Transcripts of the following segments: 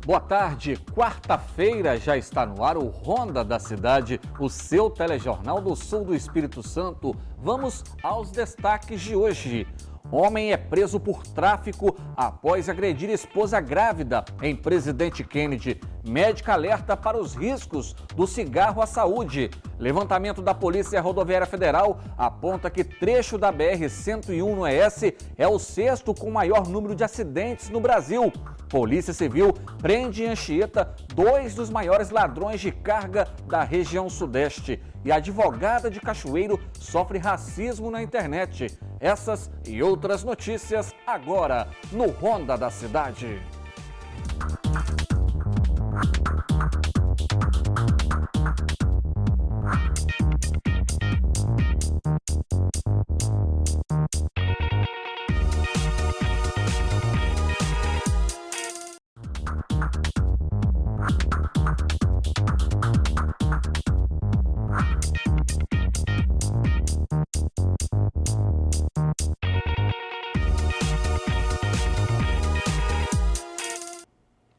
Boa tarde, quarta-feira já está no ar o Ronda da Cidade, o seu telejornal do sul do Espírito Santo. Vamos aos destaques de hoje. Homem é preso por tráfico após agredir esposa grávida em Presidente Kennedy. Médica alerta para os riscos do cigarro à saúde. Levantamento da Polícia Rodoviária Federal aponta que trecho da BR-101 no ES é o sexto com maior número de acidentes no Brasil. Polícia Civil prende em Anchieta 2 dos maiores ladrões de carga da região sudeste. E a advogada de Cachoeiro sofre racismo na internet. Essas e outras notícias agora no Ronda da Cidade.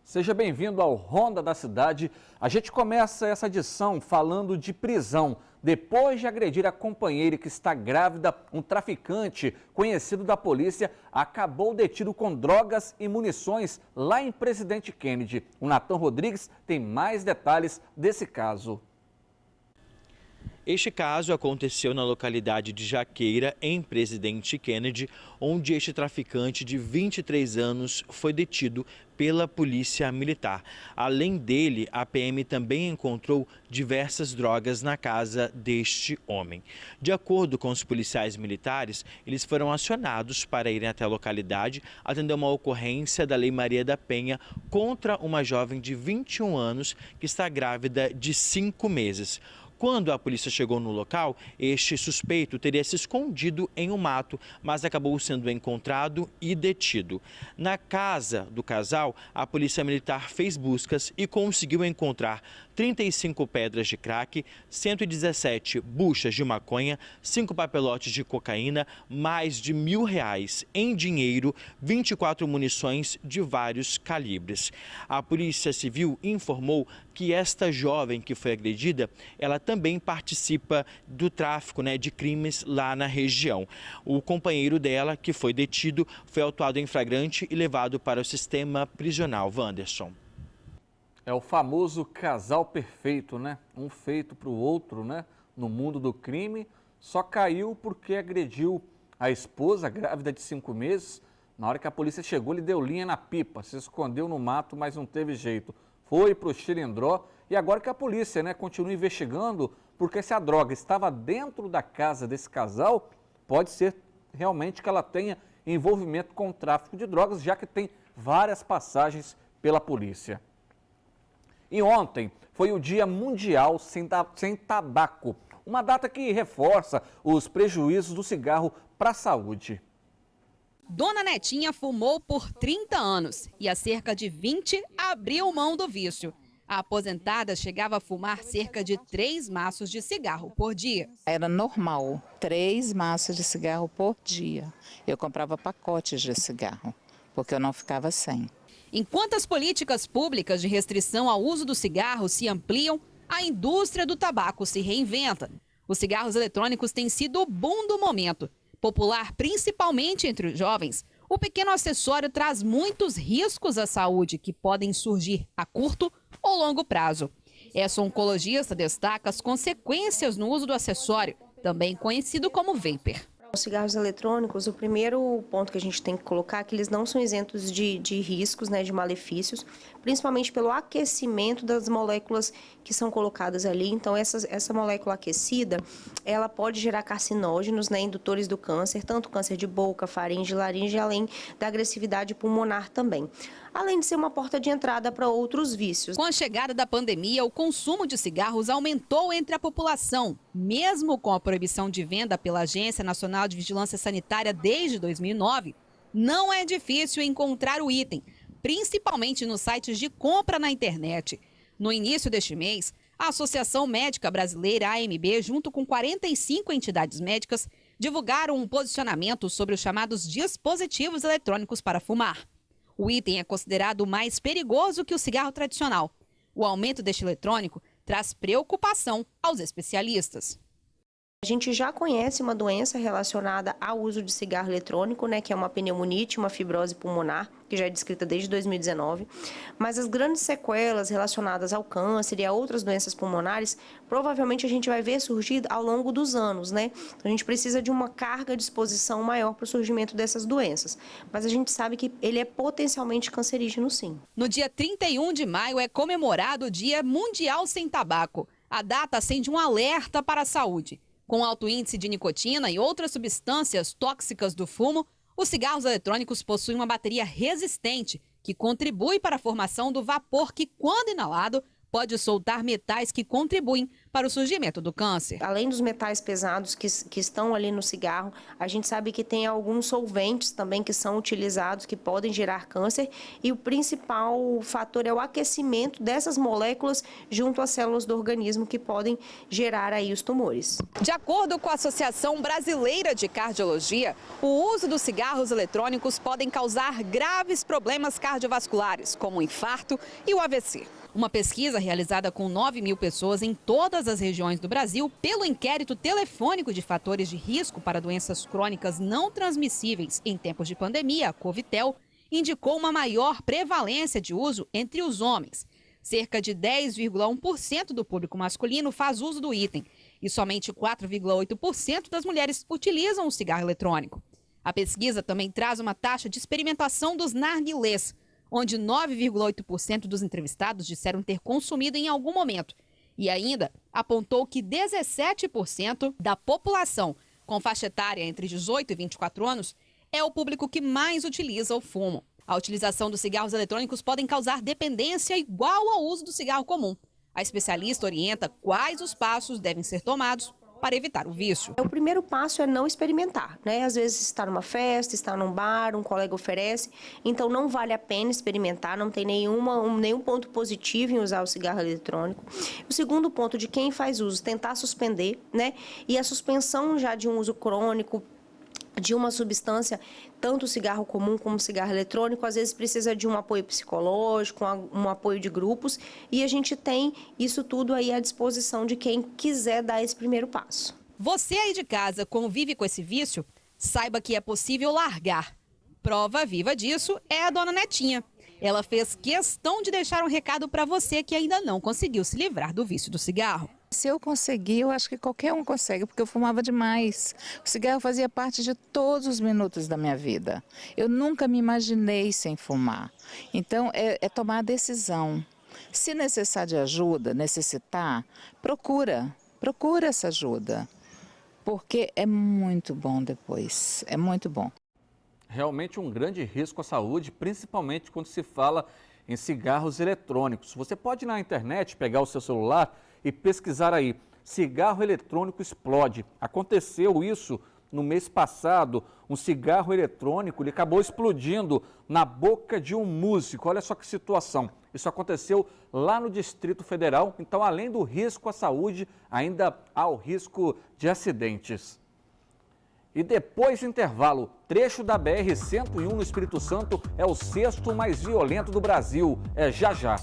Seja bem-vindo ao Ronda da Cidade. A gente começa essa edição falando de prisão. Depois de agredir a companheira que está grávida, um traficante conhecido da polícia acabou detido com drogas e munições lá em Presidente Kennedy. O Natan Rodrigues tem mais detalhes desse caso. Este caso aconteceu na localidade de Jaqueira, em Presidente Kennedy, onde este traficante de 23 anos foi detido pela Polícia Militar. Além dele, a PM também encontrou diversas drogas na casa deste homem. De acordo com os policiais militares, eles foram acionados para irem até a localidade atender uma ocorrência da Lei Maria da Penha contra uma jovem de 21 anos que está grávida de 5 meses. Quando a polícia chegou no local, este suspeito teria se escondido em um mato, mas acabou sendo encontrado e detido. Na casa do casal, a polícia militar fez buscas e conseguiu encontrar 35 pedras de crack, 117 buchas de maconha, 5 papelotes de cocaína, mais de R$1.000 em dinheiro, 24 munições de vários calibres. A Polícia Civil informou que esta jovem que foi agredida, ela também participa do tráfico, de crimes lá na região. O companheiro dela, que foi detido, foi autuado em flagrante e levado para o sistema prisional. Wanderson. É o famoso casal perfeito, Um feito para o outro, No mundo do crime, só caiu porque agrediu a esposa grávida de 5 meses. Na hora que a polícia chegou, ele deu linha na pipa, se escondeu no mato, mas não teve jeito. Foi para o Xilindró e agora que a polícia continua investigando, porque se a droga estava dentro da casa desse casal, pode ser realmente que ela tenha envolvimento com o tráfico de drogas, já que tem várias passagens pela polícia. E ontem foi o Dia Mundial Sem Tabaco, uma data que reforça os prejuízos do cigarro para a saúde. Dona Netinha fumou por 30 anos e há cerca de 20 abriu mão do vício. A aposentada chegava a fumar cerca de 3 maços de cigarro por dia. Era normal, 3 maços de cigarro por dia. Eu comprava pacotes de cigarro, porque eu não ficava sem. Enquanto as políticas públicas de restrição ao uso do cigarro se ampliam, a indústria do tabaco se reinventa. Os cigarros eletrônicos têm sido o boom do momento. Popular principalmente entre os jovens, o pequeno acessório traz muitos riscos à saúde que podem surgir a curto ou longo prazo. Essa oncologista destaca as consequências no uso do acessório, também conhecido como vapor. Os cigarros eletrônicos, o primeiro ponto que a gente tem que colocar é que eles não são isentos de riscos, de malefícios, principalmente pelo aquecimento das moléculas que são colocadas ali. Então, essa molécula aquecida, ela pode gerar carcinógenos, indutores do câncer, tanto câncer de boca, faringe, laringe, além da agressividade pulmonar também. Além de ser uma porta de entrada para outros vícios. Com a chegada da pandemia, o consumo de cigarros aumentou entre a população. Mesmo com a proibição de venda pela Agência Nacional de Vigilância Sanitária desde 2009, não é difícil encontrar o item, principalmente nos sites de compra na internet. No início deste mês, a Associação Médica Brasileira, AMB, junto com 45 entidades médicas, divulgaram um posicionamento sobre os chamados dispositivos eletrônicos para fumar. O item é considerado mais perigoso que o cigarro tradicional. O aumento deste eletrônico traz preocupação aos especialistas. A gente já conhece uma doença relacionada ao uso de cigarro eletrônico, que é uma pneumonite, uma fibrose pulmonar, que já é descrita desde 2019. Mas as grandes sequelas relacionadas ao câncer e a outras doenças pulmonares, provavelmente a gente vai ver surgir ao longo dos anos, Então a gente precisa de uma carga de exposição maior para o surgimento dessas doenças. Mas a gente sabe que ele é potencialmente cancerígeno, sim. No dia 31 de maio é comemorado o Dia Mundial Sem Tabaco. A data acende um alerta para a saúde. Com alto índice de nicotina e outras substâncias tóxicas do fumo, os cigarros eletrônicos possuem uma bateria resistente que contribui para a formação do vapor que, quando inalado, pode soltar metais que contribuem para o surgimento do câncer. Além dos metais pesados que estão ali no cigarro, a gente sabe que tem alguns solventes também que são utilizados, que podem gerar câncer, e o principal fator é o aquecimento dessas moléculas junto às células do organismo que podem gerar aí os tumores. De acordo com a Associação Brasileira de Cardiologia, o uso dos cigarros eletrônicos podem causar graves problemas cardiovasculares, como o infarto e o AVC. Uma pesquisa realizada com 9.000 pessoas em todas as regiões do Brasil pelo inquérito telefônico de fatores de risco para doenças crônicas não transmissíveis em tempos de pandemia, a Covitel, indicou uma maior prevalência de uso entre os homens. Cerca de 10,1% do público masculino faz uso do item e somente 4,8% das mulheres utilizam o cigarro eletrônico. A pesquisa também traz uma taxa de experimentação dos narguilés, onde 9,8% dos entrevistados disseram ter consumido em algum momento. E ainda apontou que 17% da população com faixa etária entre 18 e 24 anos é o público que mais utiliza o fumo. A utilização dos cigarros eletrônicos podem causar dependência igual ao uso do cigarro comum. A especialista orienta quais os passos devem ser tomados para evitar o vício. O primeiro passo é não experimentar, Às vezes está numa festa, está num bar, um colega oferece, então não vale a pena experimentar, não tem nenhum ponto positivo em usar o cigarro eletrônico. O segundo ponto de quem faz uso, tentar suspender, E a suspensão já de um uso crônico de uma substância, tanto o cigarro comum como o cigarro eletrônico, às vezes precisa de um apoio psicológico, um apoio de grupos, e a gente tem isso tudo aí à disposição de quem quiser dar esse primeiro passo. Você aí de casa convive com esse vício? Saiba que é possível largar. Prova viva disso é a dona Netinha. Ela fez questão de deixar um recado para você que ainda não conseguiu se livrar do vício do cigarro. Se eu conseguir, eu acho que qualquer um consegue, porque eu fumava demais. O cigarro fazia parte de todos os minutos da minha vida. Eu nunca me imaginei sem fumar. Então, é tomar a decisão. Se necessitar de ajuda, procura essa ajuda. Porque é muito bom depois, é muito bom. Realmente um grande risco à saúde, principalmente quando se fala em cigarros eletrônicos. Você pode ir na internet, pegar o seu celular e pesquisar aí, cigarro eletrônico explode. Aconteceu isso no mês passado, um cigarro eletrônico ele acabou explodindo na boca de um músico. Olha só que situação. Isso aconteceu lá no Distrito Federal, então além do risco à saúde, ainda há o risco de acidentes. E depois do intervalo, trecho da BR-101 no Espírito Santo é o sexto mais violento do Brasil. É já já.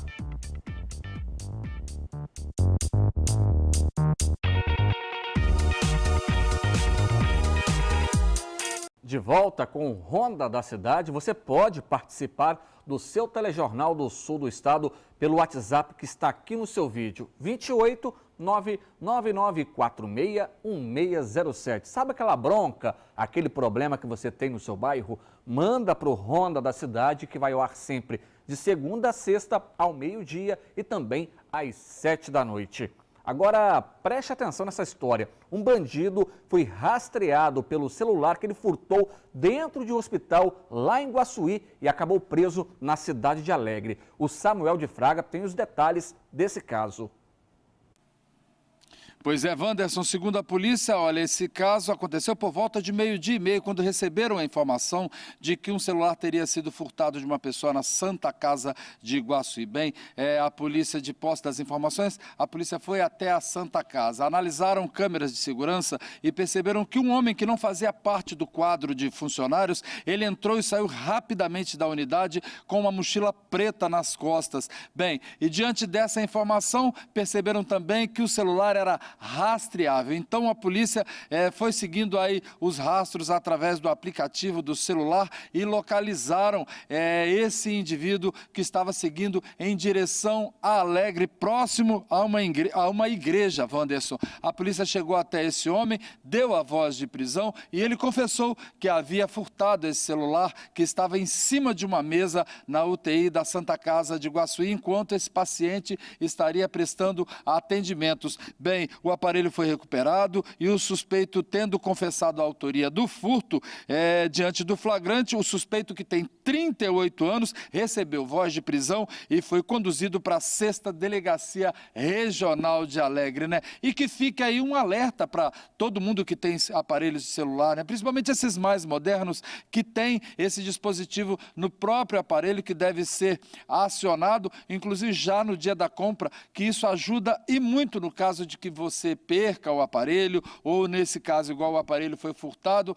De volta com o Ronda da Cidade, você pode participar do seu telejornal do Sul do Estado pelo WhatsApp que está aqui no seu vídeo, 28 999461607. Sabe aquela bronca, aquele problema que você tem no seu bairro? Manda para o Ronda da Cidade que vai ao ar sempre de segunda a sexta ao meio-dia e também às 7 da noite. Agora, preste atenção nessa história. Um bandido foi rastreado pelo celular que ele furtou dentro de um hospital lá em Guaçuí e acabou preso na cidade de Alegre. O Samuel de Fraga tem os detalhes desse caso. Pois é, Wanderson, segundo a polícia, olha, esse caso aconteceu por volta de 12:30, quando receberam a informação de que um celular teria sido furtado de uma pessoa na Santa Casa de Iguaçuí. Bem, a polícia, de posse das informações, a polícia foi até a Santa Casa, analisaram câmeras de segurança e perceberam que um homem que não fazia parte do quadro de funcionários, ele entrou e saiu rapidamente da unidade com uma mochila preta nas costas. Bem, e diante dessa informação, perceberam também que o celular era rastreável. Então a polícia foi seguindo aí os rastros através do aplicativo do celular e localizaram esse indivíduo que estava seguindo em direção a Alegre, próximo a uma igreja, Wanderson. A polícia chegou até esse homem, deu a voz de prisão e ele confessou que havia furtado esse celular que estava em cima de uma mesa na UTI da Santa Casa de Iguaçuí, enquanto esse paciente estaria prestando atendimentos. Bem, o aparelho foi recuperado e o suspeito, tendo confessado a autoria do furto, diante do flagrante, o suspeito, que tem 38 anos, recebeu voz de prisão e foi conduzido para a 6ª Delegacia Regional de Alegre, né? E que fique aí um alerta para todo mundo que tem aparelhos de celular, né? Principalmente esses mais modernos, que tem esse dispositivo no próprio aparelho, que deve ser acionado, inclusive já no dia da compra, que isso ajuda e muito no caso de que você perca o aparelho, ou nesse caso, igual o aparelho foi furtado,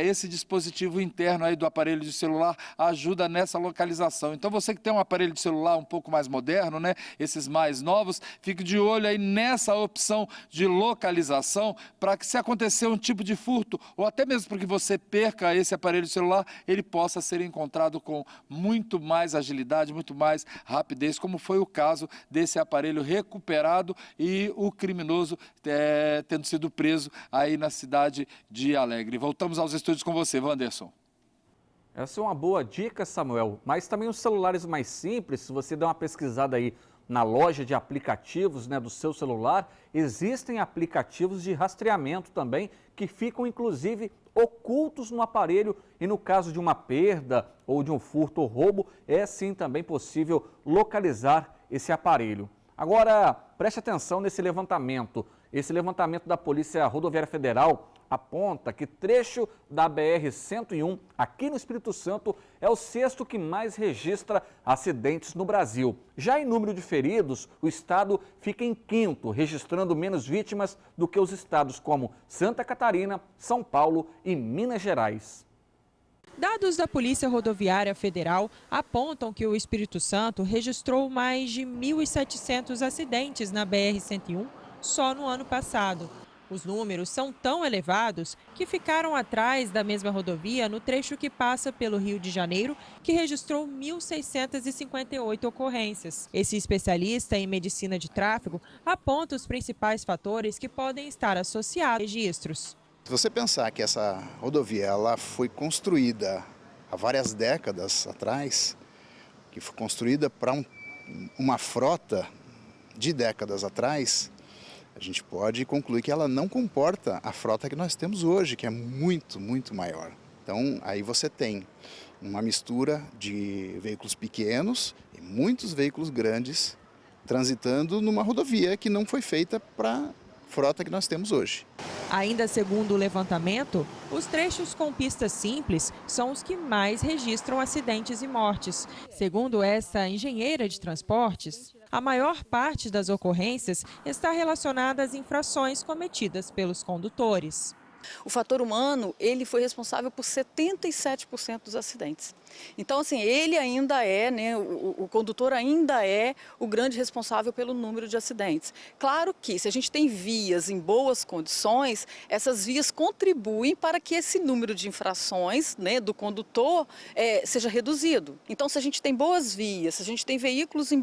esse dispositivo interno aí do aparelho de celular ajuda nessa localização. Então você que tem um aparelho de celular um pouco mais moderno, né, esses mais novos, fique de olho aí nessa opção de localização, para que, se acontecer um tipo de furto, ou até mesmo porque você perca esse aparelho de celular, ele possa ser encontrado com muito mais agilidade, muito mais rapidez, como foi o caso desse aparelho recuperado e o criminoso tendo sido preso aí na cidade de Alegre. Voltamos aos estúdios com você, Wanderson. Essa é uma boa dica, Samuel, mas também os celulares mais simples, se você der uma pesquisada aí na loja de aplicativos, né, do seu celular, existem aplicativos de rastreamento também, que ficam inclusive ocultos no aparelho, e no caso de uma perda ou de um furto ou roubo, é sim também possível localizar esse aparelho. Agora, preste atenção nesse levantamento. Esse levantamento da Polícia Rodoviária Federal aponta que trecho da BR-101, aqui no Espírito Santo, é o 6º que mais registra acidentes no Brasil. Já em número de feridos, o estado fica em 5º, registrando menos vítimas do que os estados como Santa Catarina, São Paulo e Minas Gerais. Dados da Polícia Rodoviária Federal apontam que o Espírito Santo registrou mais de 1.700 acidentes na BR-101 só no ano passado. Os números são tão elevados que ficaram atrás da mesma rodovia no trecho que passa pelo Rio de Janeiro, que registrou 1.658 ocorrências. Esse especialista em medicina de tráfego aponta os principais fatores que podem estar associados a registros. Se você pensar que essa rodovia ela foi construída há várias décadas atrás, que foi construída para uma frota de décadas atrás, a gente pode concluir que ela não comporta a frota que nós temos hoje, que é muito, muito maior. Então, aí você tem uma mistura de veículos pequenos e muitos veículos grandes transitando numa rodovia que não foi feita para a frota que nós temos hoje. Ainda segundo o levantamento, os trechos com pistas simples são os que mais registram acidentes e mortes. Segundo essa engenheira de transportes, a maior parte das ocorrências está relacionada às infrações cometidas pelos condutores. O fator humano, ele foi responsável por 77% dos acidentes. Então, assim, ele ainda é, né, o condutor ainda é o grande responsável pelo número de acidentes. Claro que, se a gente tem vias em boas condições, essas vias contribuem para que esse número de infrações, né, do condutor seja reduzido. Então, se a gente tem boas vias, se a gente tem veículos em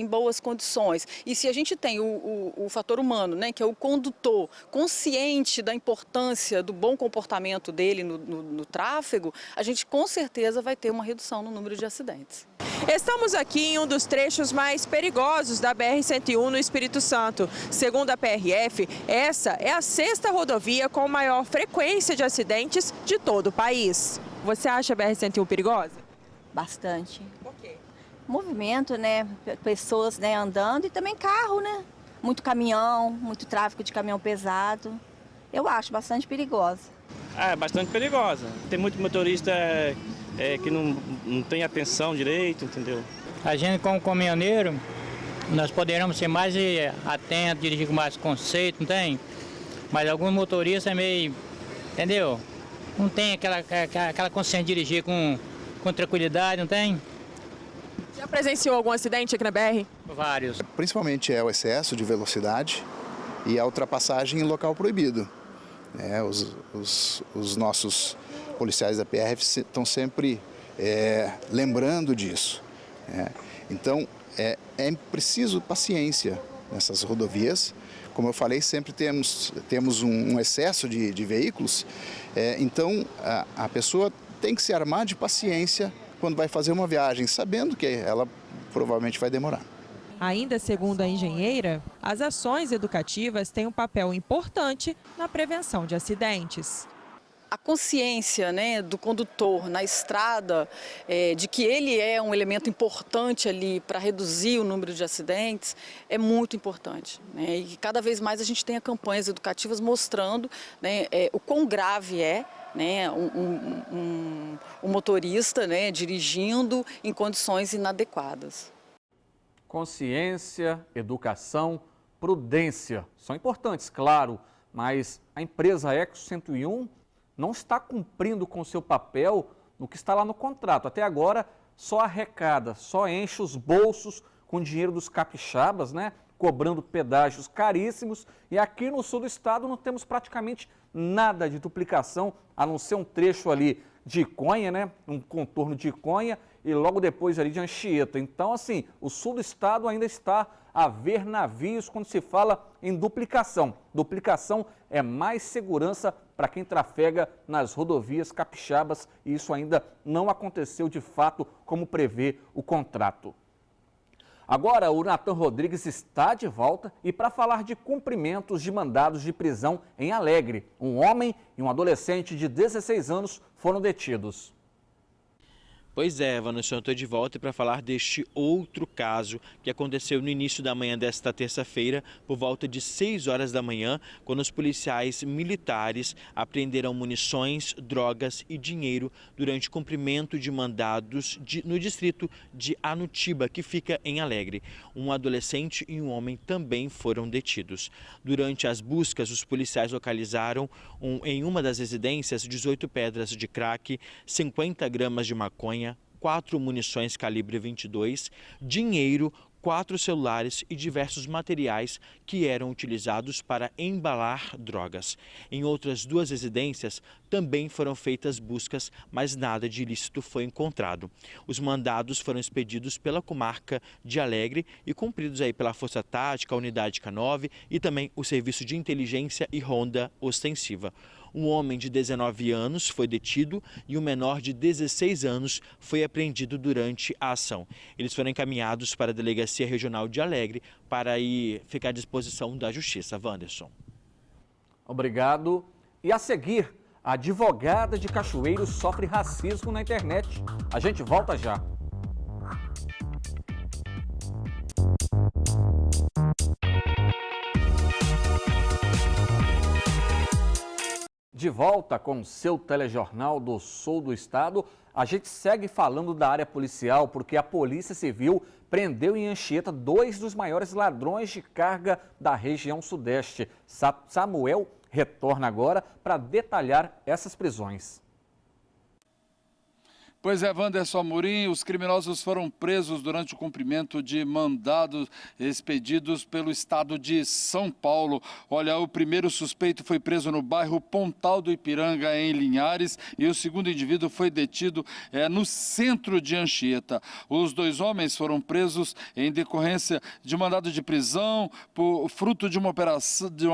boas condições, e se a gente tem o fator humano, né, que é o condutor, consciente da importância do bom comportamento dele no tráfego, a gente com certeza vai ter uma redução no número de acidentes. Estamos aqui em um dos trechos mais perigosos da BR-101 no Espírito Santo. Segundo a PRF, essa é a 6ª rodovia com maior frequência de acidentes de todo o país. Você acha a BR-101 perigosa? Bastante. Por quê? Movimento, né? Pessoas, né, andando e também carro, né? muito caminhão, muito tráfego de caminhão pesado. Eu acho bastante perigosa. É bastante perigosa. Tem muito motorista que não tem atenção direito, entendeu? A gente, como caminhoneiro, nós poderíamos ser mais atentos, dirigir com mais conceito, não tem? Mas alguns motoristas é meio, entendeu? Não tem aquela consciência de dirigir com tranquilidade, não tem? Já presenciou algum acidente aqui na BR? Vários. Principalmente é o excesso de velocidade e a ultrapassagem em local proibido. Os nossos policiais da PRF estão sempre lembrando disso. Então, é preciso paciência nessas rodovias. Como eu falei, sempre temos um excesso de veículos. Então, a pessoa tem que se armar de paciência quando vai fazer uma viagem, sabendo que ela provavelmente vai demorar. Ainda segundo a engenheira, as ações educativas têm um papel importante na prevenção de acidentes. A consciência, né, do condutor na estrada, de que ele é um elemento importante ali para reduzir o número de acidentes, é muito importante, né? E cada vez mais a gente tem campanhas educativas mostrando, né, o quão grave é, né, um motorista, né, dirigindo em condições inadequadas. Consciência, educação, prudência são importantes, claro, mas a empresa Eco 101 não está cumprindo com seu papel no que está lá no contrato. Até agora, só arrecada, só enche os bolsos com dinheiro dos capixabas, né? Cobrando pedágios caríssimos. E aqui no sul do estado não temos praticamente nada de duplicação, a não ser um trecho ali de Iconha, né? Um contorno de Iconha e logo depois ali de Anchieta. Então, assim, o sul do estado ainda está a ver navios quando se fala em duplicação. Duplicação é mais segurança para quem trafega nas rodovias capixabas e isso ainda não aconteceu de fato como prevê o contrato. Agora, o Natan Rodrigues está de volta e para falar de cumprimentos de mandados de prisão em Alegre. Um homem e um adolescente de 16 anos foram detidos. Pois é, Vanessa, eu estou de volta para falar deste outro caso que aconteceu no início da manhã desta terça-feira, por volta de 6 horas da manhã, quando os policiais militares apreenderam munições, drogas e dinheiro durante cumprimento de mandados no distrito de Anutiba, que fica em Alegre. Um adolescente e um homem também foram detidos. Durante as buscas, os policiais localizaram em uma das residências 18 pedras de crack, 50 gramas de maconha, 4 munições calibre 22, dinheiro, 4 celulares e diversos materiais que eram utilizados para embalar drogas. Em outras 2 residências também foram feitas buscas, mas nada de ilícito foi encontrado. Os mandados foram expedidos pela comarca de Alegre e cumpridos aí pela Força Tática, a Unidade K9 e também o Serviço de Inteligência e Ronda Ostensiva. Um homem de 19 anos foi detido e um menor de 16 anos foi apreendido durante a ação. Eles foram encaminhados para a Delegacia Regional de Alegre para aí ficar à disposição da Justiça. Wanderson. Obrigado. E a seguir, a advogada de Cachoeiro sofre racismo na internet. A gente volta já. De volta com o seu telejornal do sul do estado, a gente segue falando da área policial porque a Polícia Civil prendeu em Anchieta 2 dos maiores ladrões de carga da região sudeste. Samuel retorna agora para detalhar essas prisões. Pois é, Wanderson Amorim, os criminosos foram presos durante o cumprimento de mandados expedidos pelo estado de São Paulo. Olha, o primeiro suspeito foi preso no bairro Pontal do Ipiranga, em Linhares, e o segundo indivíduo foi detido no centro de Anchieta. Os 2 homens foram presos em decorrência de mandado de prisão, fruto de uma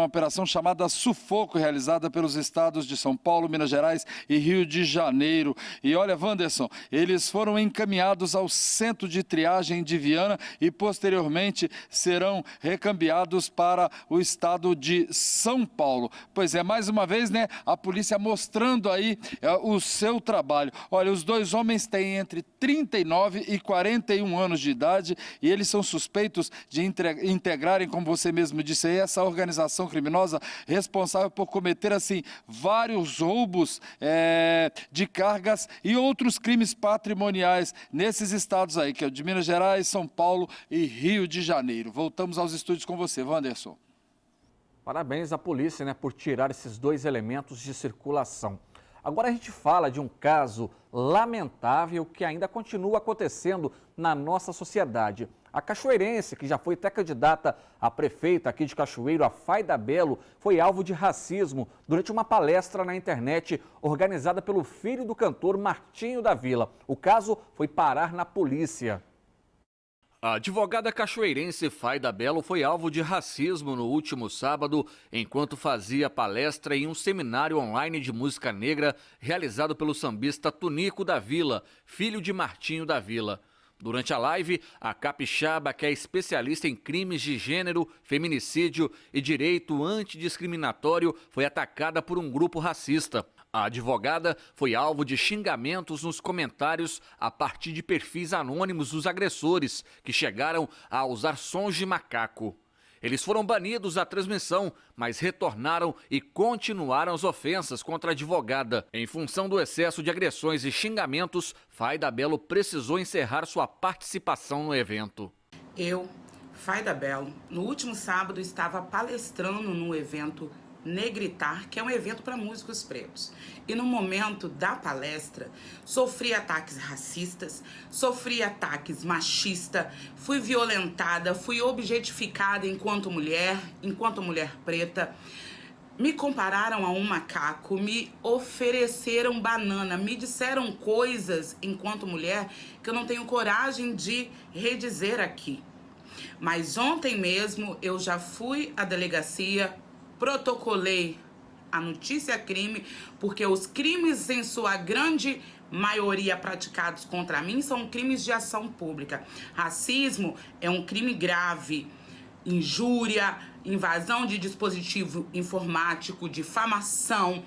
operação chamada Sufoco, realizada pelos estados de São Paulo, Minas Gerais e Rio de Janeiro. E olha, Wanderson, Wanderson. Eles foram encaminhados ao centro de triagem de Viana e posteriormente serão recambiados para o estado de São Paulo. Pois é, mais uma vez, né, a polícia mostrando aí o seu trabalho. Olha, os dois homens têm entre 39 e 41 anos de idade e eles são suspeitos de integrarem, como você mesmo disse aí, essa organização criminosa responsável por cometer, assim, vários roubos de cargas e outros crimes patrimoniais nesses estados aí, que é o de Minas Gerais, São Paulo e Rio de Janeiro. Voltamos aos estúdios com você, Wanderson. Parabéns à polícia, né, por tirar esses dois elementos de circulação. Agora a gente fala de um caso lamentável que ainda continua acontecendo na nossa sociedade. A cachoeirense, que já foi até candidata a prefeita aqui de Cachoeiro, a Fayda Bello, foi alvo de racismo durante uma palestra na internet organizada pelo filho do cantor Martinho da Vila. O caso foi parar na polícia. A advogada cachoeirense Fayda Bello foi alvo de racismo no último sábado, enquanto fazia palestra em um seminário online de música negra realizado pelo sambista Tunico da Vila, filho de Martinho da Vila. Durante a live, a capixaba, que é especialista em crimes de gênero, feminicídio e direito antidiscriminatório, foi atacada por um grupo racista. A advogada foi alvo de xingamentos nos comentários a partir de perfis anônimos dos agressores, que chegaram a usar sons de macaco. Eles foram banidos da transmissão, mas retornaram e continuaram as ofensas contra a advogada. Em função do excesso de agressões e xingamentos, Fayda Bello precisou encerrar sua participação no evento. Eu, Fayda Bello, no último sábado estava palestrando no evento Negritar, que é um evento para músicos pretos. E no momento da palestra, sofri ataques racistas, sofri ataques machistas, fui violentada, fui objetificada enquanto mulher preta. Me compararam a um macaco, me ofereceram banana, me disseram coisas enquanto mulher que eu não tenho coragem de redizer aqui. Mas ontem mesmo eu já fui à delegacia, protocolei a notícia crime, porque os crimes, em sua grande maioria praticados contra mim, são crimes de ação pública. Racismo é um crime grave, injúria, invasão de dispositivo informático, difamação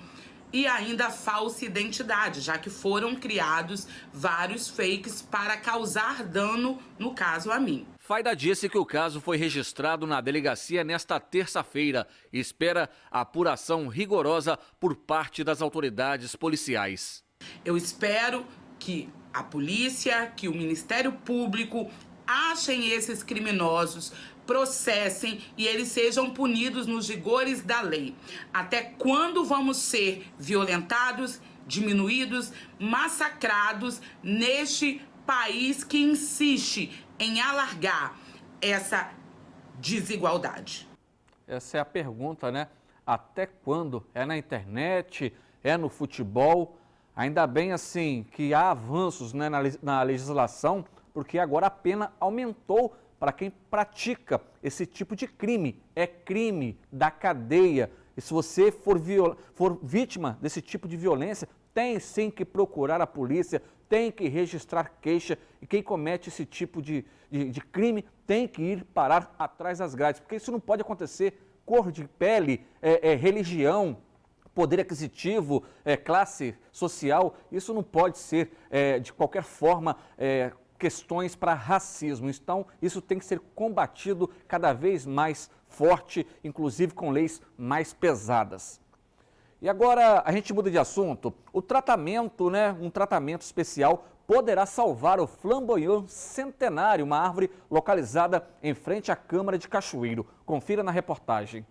e ainda falsa identidade, já que foram criados vários fakes para causar dano, no caso a mim. Fayda disse que o caso foi registrado na delegacia nesta terça-feira e espera a apuração rigorosa por parte das autoridades policiais. Eu espero que a polícia, que o Ministério Público achem esses criminosos, processem e eles sejam punidos nos rigores da lei. Até quando vamos ser violentados, diminuídos, massacrados neste país que insiste em alargar essa desigualdade? Essa é a pergunta, né? Até quando? É na internet? É no futebol? Ainda bem, assim, que há avanços, né, na legislação, porque agora a pena aumentou para quem pratica esse tipo de crime. É crime da cadeia. E se você for vítima desse tipo de violência, tem sim que procurar a polícia, tem que registrar queixa e quem comete esse tipo de crime tem que ir parar atrás das grades, porque isso não pode acontecer. Cor de pele, religião, poder aquisitivo, classe social, isso não pode ser de qualquer forma questões para racismo. Então, isso tem que ser combatido cada vez mais forte, inclusive com leis mais pesadas. E agora a gente muda de assunto. O tratamento, né, um tratamento especial poderá salvar o flamboyant centenário, uma árvore localizada em frente à Câmara de Cachoeiro. Confira na reportagem.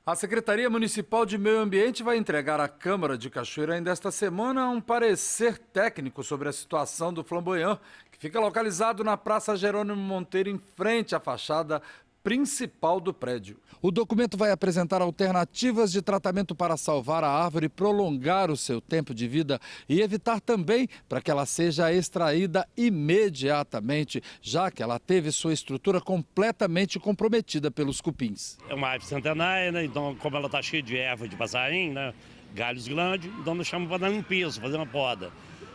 A Secretaria Municipal de Meio Ambiente vai entregar à Câmara de Cachoeiro ainda esta semana um parecer técnico sobre a situação do flamboyant, que fica localizado na Praça Jerônimo Monteiro, em frente à fachada principal do prédio. O documento vai apresentar alternativas de tratamento para salvar a árvore, prolongar o seu tempo de vida e evitar também para que ela seja extraída imediatamente, já que ela teve sua estrutura completamente comprometida pelos cupins. É uma árvore centenária, né? Então, como ela está cheia de erva de passarinho, né? Galhos grandes, então nós chamamos para dar limpeza, fazer uma poda.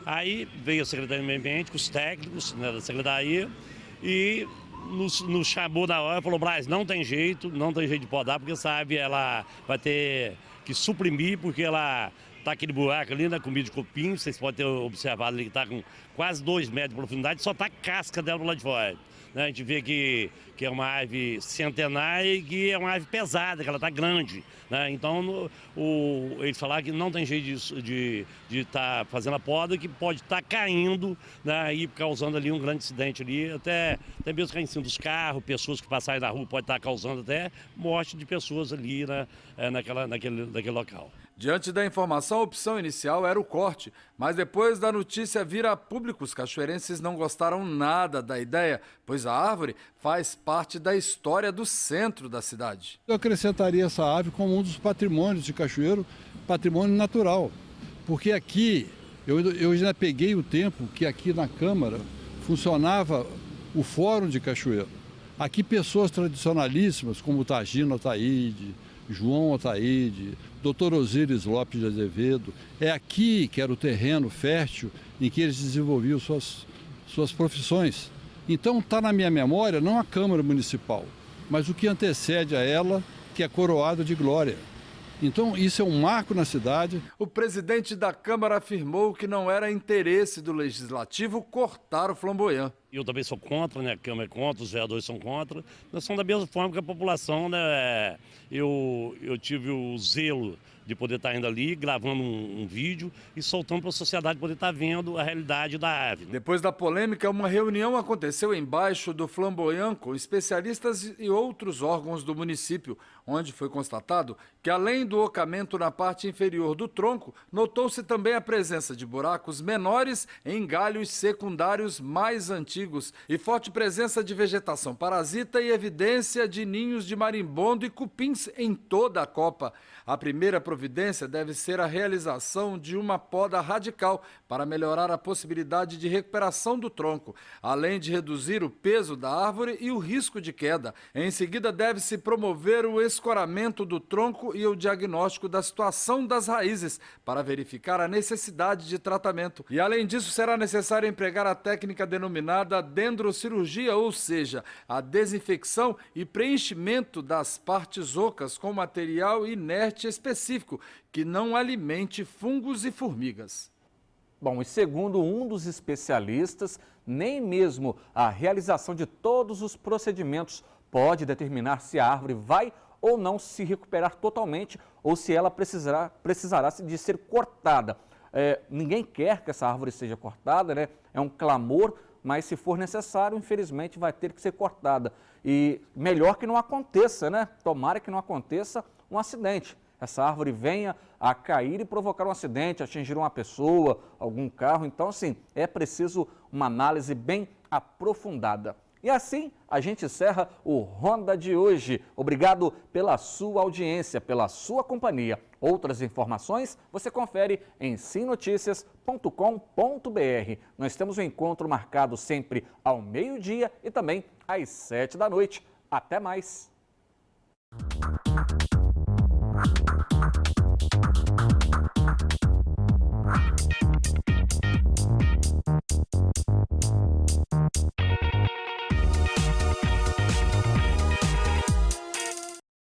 Aí veio a Secretaria do Meio Ambiente com os técnicos, né, da Secretaria e nos chamou na hora e falou: Braz, não tem jeito de podar, porque sabe, ela vai ter que suprimir, porque ela tá aquele buraco ali, né, com milho de cupim, vocês podem ter observado ali que está com quase 2 metros de profundidade, só está a casca dela lá de fora. Né? A gente vê que é uma árvore centenária e que é uma árvore pesada, que ela está grande. Né? Então, eles falaram que não tem jeito de estar fazendo a poda, que pode estar caindo, né, e causando ali um grande acidente ali, até mesmo cair em cima dos carros, pessoas que passarem na rua pode estar causando até morte de pessoas ali, né, naquele local. Diante da informação, a opção inicial era o corte, mas depois da notícia vir a público, os cachoeirenses não gostaram nada da ideia, pois a árvore faz parte da história do centro da cidade. Eu acrescentaria essa árvore como um dos patrimônios de Cachoeiro, patrimônio natural, porque aqui, eu já peguei o tempo que aqui na Câmara funcionava o Fórum de Cachoeiro. Aqui pessoas tradicionalíssimas como Tagino Ataíde, João Ataíde, Dr. Osíris Lopes de Azevedo. É aqui que era o terreno fértil em que eles desenvolviam suas profissões. Então está na minha memória não a Câmara Municipal, mas o que antecede a ela, que é coroado de glória. Então isso é um marco na cidade. O presidente da Câmara afirmou que não era interesse do Legislativo cortar o flamboyant. Eu também sou contra, né? A Câmara é contra, os vereadores são contra. Nós somos da mesma forma que a população, né? Eu tive o zelo de poder estar indo ali, gravando um vídeo e soltando para a sociedade poder estar vendo a realidade da árvore. Depois da polêmica, uma reunião aconteceu embaixo do flamboyant com especialistas e outros órgãos do município, onde foi constatado que, além do ocamento na parte inferior do tronco, notou-se também a presença de buracos menores em galhos secundários mais antigos e forte presença de vegetação parasita e evidência de ninhos de marimbondo e cupins em toda a copa. A primeira providência deve ser a realização de uma poda radical para melhorar a possibilidade de recuperação do tronco, além de reduzir o peso da árvore e o risco de queda. Em seguida, deve-se promover o escoramento do tronco e o diagnóstico da situação das raízes para verificar a necessidade de tratamento. E, além disso, será necessário empregar a técnica denominada dendrocirurgia, ou seja, a desinfecção e preenchimento das partes ocas com material inerte específico que não alimente fungos e formigas. Bom, e segundo um dos especialistas, nem mesmo a realização de todos os procedimentos pode determinar se a árvore vai ou não se recuperar totalmente ou se ela precisará de ser cortada. Ninguém quer que essa árvore seja cortada, né? É um clamor, mas se for necessário, infelizmente, vai ter que ser cortada. E melhor que não aconteça, né? Tomara que não aconteça um acidente. Essa árvore venha a cair e provocar um acidente, atingir uma pessoa, algum carro. Então, assim, é preciso uma análise bem aprofundada. E assim, a gente encerra o Ronda de hoje. Obrigado pela sua audiência, pela sua companhia. Outras informações você confere em simnoticias.com.br. Nós temos um encontro marcado sempre ao meio-dia e também às 7 da noite. Até mais!